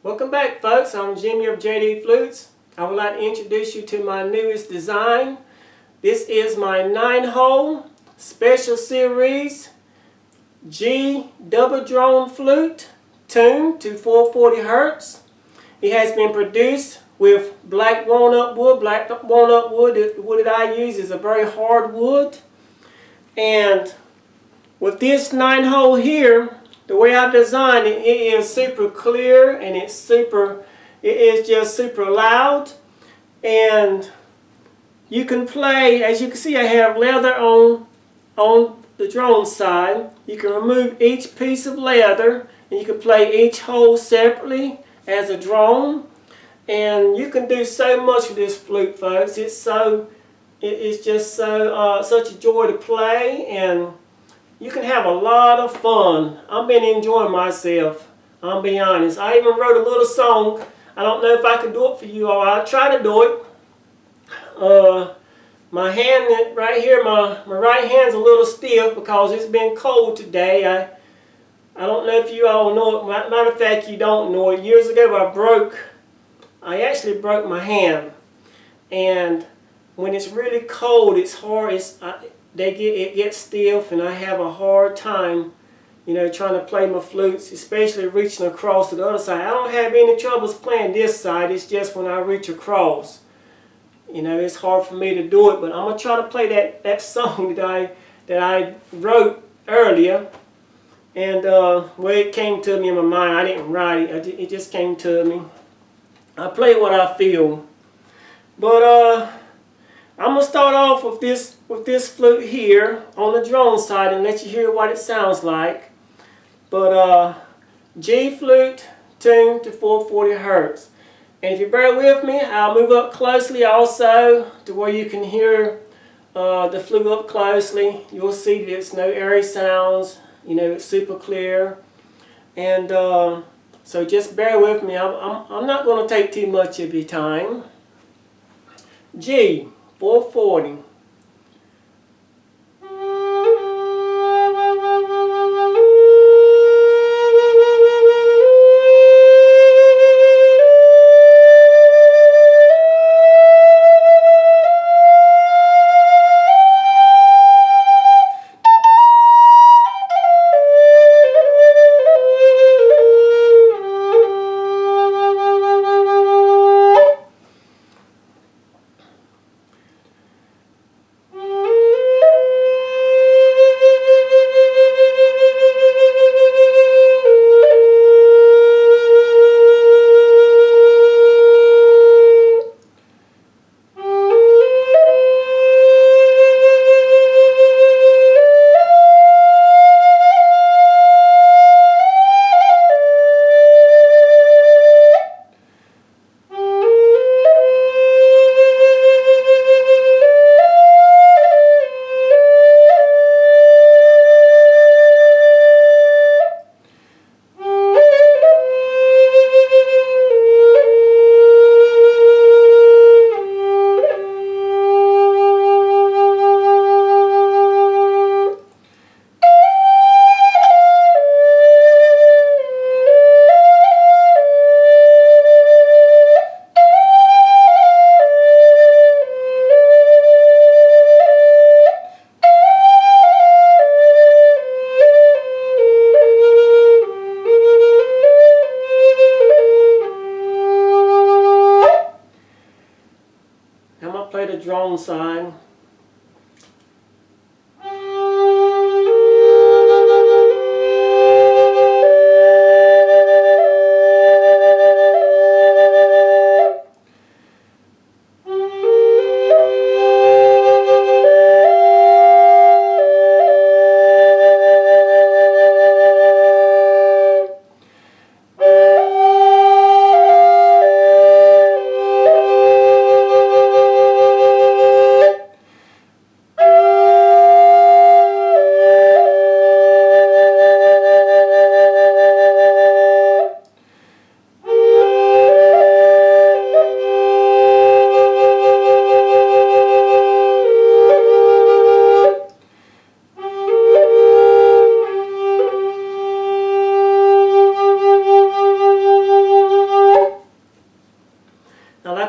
Welcome back, folks. I'm Jimmy of JD Flutes. I would like to introduce you to my newest design. This is my 9-hole special series G double drone flute tuned to 440 Hertz. It has been produced with black walnut wood. Black walnut wood, the wood that I use is a very hard wood. And with this 9-hole here, the way I designed it, it is super clear and it is just super loud. And you can play, as you can see, I have leather on the drone side. You can remove each piece of leather and you can play each hole separately as a drone. And you can do so much with this flute, folks. It's just such a joy to play, and you can have a lot of fun. I've been enjoying myself, I'll be honest. I even wrote a little song. I don't know if I can do it for you all. I'll try to do it. My hand right here, my right hand's a little stiff because it's been cold today. I don't know if you all know it. Matter of fact, you don't know it. Years ago I actually broke my hand. And when it's really cold, it's hard. It gets stiff, and I have a hard time, trying to play my flutes, especially reaching across to the other side. I don't have any troubles playing this side. It's just when I reach across, it's hard for me to do it. But I'm gonna try to play that song that I wrote earlier, and it came to me in my mind. I didn't write it. It just came to me. I play what I feel, but I'm gonna start off with this flute here on the drone side and let you hear what it sounds like. But G flute tuned to 440 Hertz. And if you bear with me, I'll move up closely also to where you can hear the flute up closely. You'll see that it's no airy sounds. It's super clear. And so just bear with me. I'm not going to take too much of your time. G 440. I'm going to play the drone side.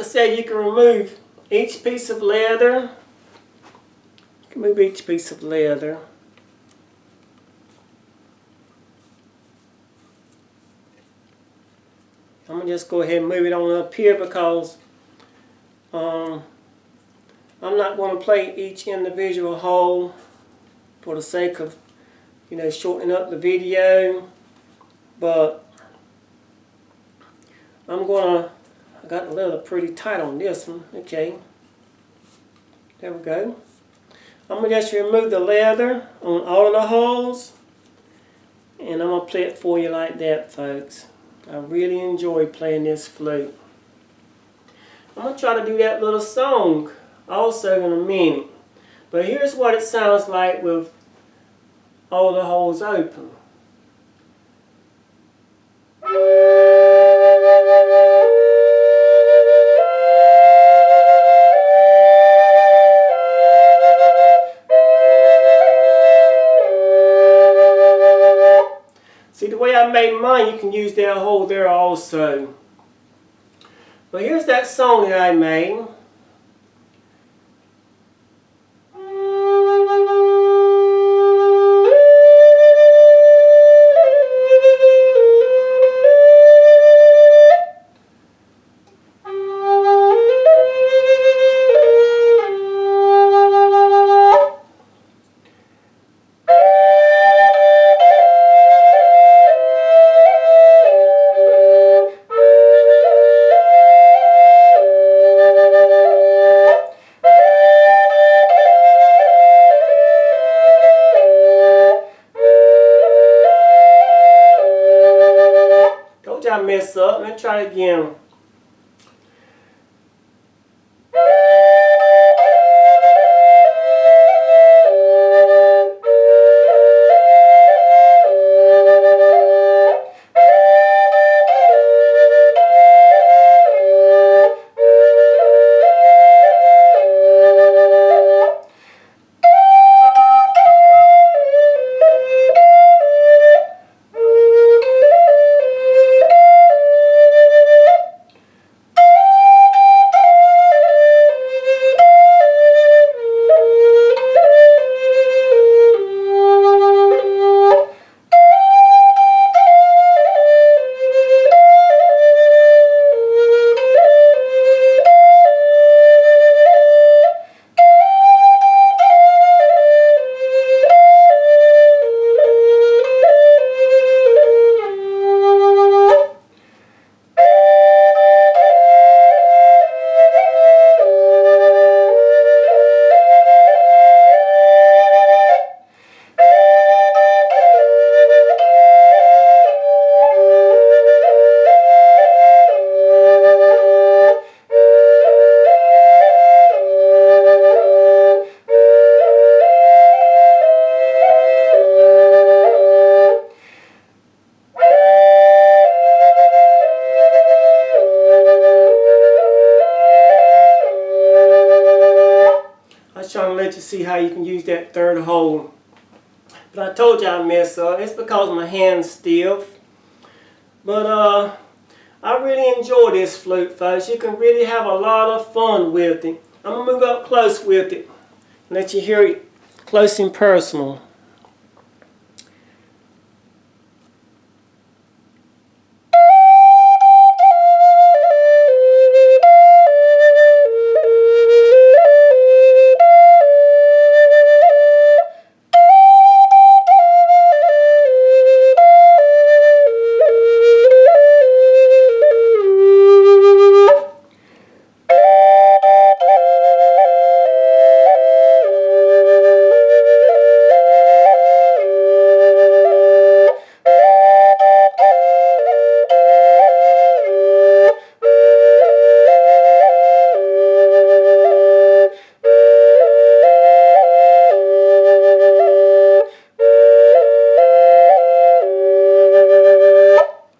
to say, you can remove each piece of leather. You can move each piece of leather. I'm going to just go ahead and move it on up here because I'm not going to play each individual hole for the sake of, you know, shortening up the video. But I'm going to, I got the leather pretty tight on this one. Okay. There we go. I'm going to just remove the leather on all of the holes. And I'm going to play it for you like that, folks. I really enjoy playing this flute. I'm going to try to do that little song also in a minute. But here's what it sounds like with all the holes open. See, the way I made mine, you can use that hole there also. But here's that song that I made. I messed up. Let me try it again. Trying to let you see how you can use that third hole. But I told you I messed up. It's because my hand's stiff. But I really enjoy this flute, folks. You can really have a lot of fun with it. I'm going to move up close with it and let you hear it close and personal.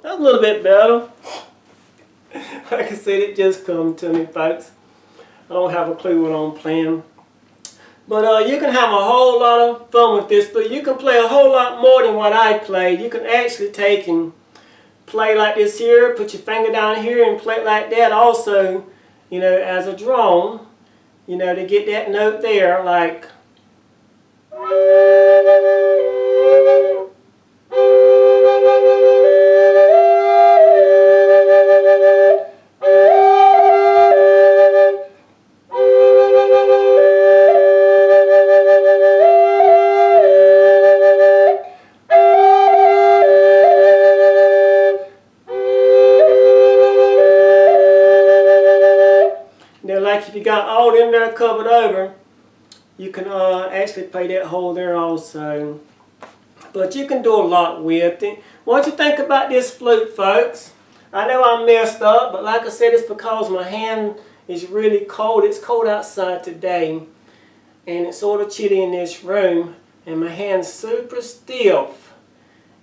A little bit better. Like I said, it just come to me, folks. I don't have a clue what I'm playing. But you can have a whole lot of fun with this, but you can play a whole lot more than what I played. You can actually take and play like this here, put your finger down here and play it like that also. you know, as a drone, you know, to get that note there, like. Like if you got all them there covered over, you can actually play that hole there also. But you can do a lot with it. What you think about this flute, folks? I know I messed up, but like I said, it's because my hand is really cold. It's cold outside today, and it's sort of chilly in this room, and my hand's super stiff.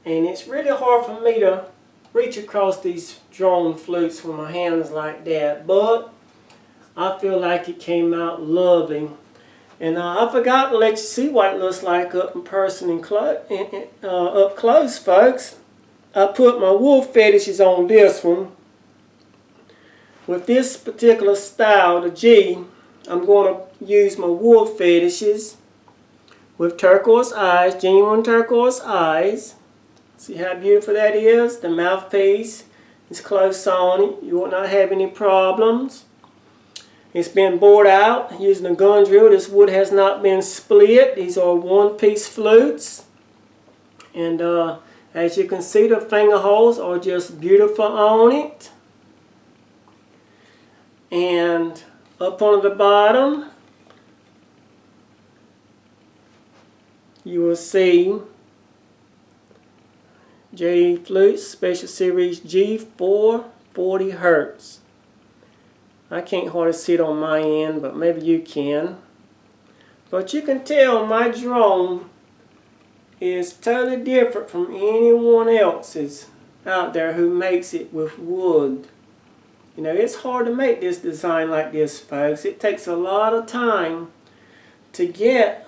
And it's really hard for me to reach across these drone flutes with my hands like that. But I feel like it came out lovely. And I forgot to let you see what it looks like up in person and up close, folks. I put my wool fetishes on this one. With this particular style, the G, I'm going to use my wool fetishes with turquoise eyes, genuine turquoise eyes. See how beautiful that is? The mouthpiece is close on it. You will not have any problems. It's been bored out using a gun drill. This wood has not been split. These are one-piece flutes. And as you can see, the finger holes are just beautiful on it. And up on the bottom, you will see JD Flutes Special Series G 440 Hertz. I can't hardly see it on my end, but maybe you can. But you can tell my drone is totally different from anyone else's out there who makes it with wood. You know, it's hard to make this design like this, folks. It takes a lot of time to get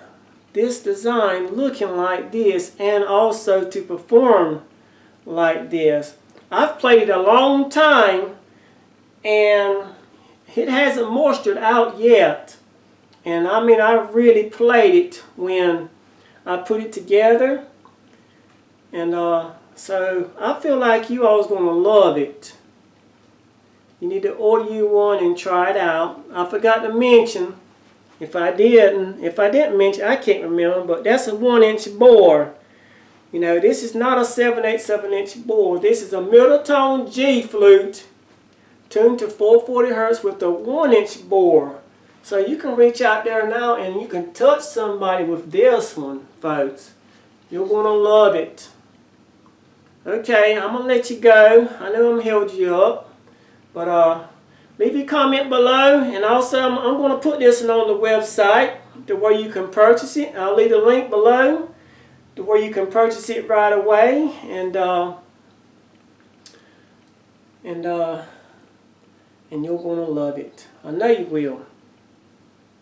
this design looking like this and also to perform like this. I've played it a long time and it hasn't moistured out yet. And I mean, I really played it when I put it together. And so I feel like you all is going to love it. You need to order you one and try it out. I forgot to mention, if I didn't mention, I can't remember, but that's a 1-inch bore. You know, this is not a 7/8 bore. This is a middle tone G flute tuned to 440 Hertz with a 1-inch bore. So you can reach out there now and you can touch somebody with this one, folks. You're going to love it. Okay, I'm going to let you go. I know I'm held you up. But leave your comment below. And also I'm going to put this on the website to where you can purchase it. I'll leave the link below to where you can purchase it right away. And you're going to love it. I know you will.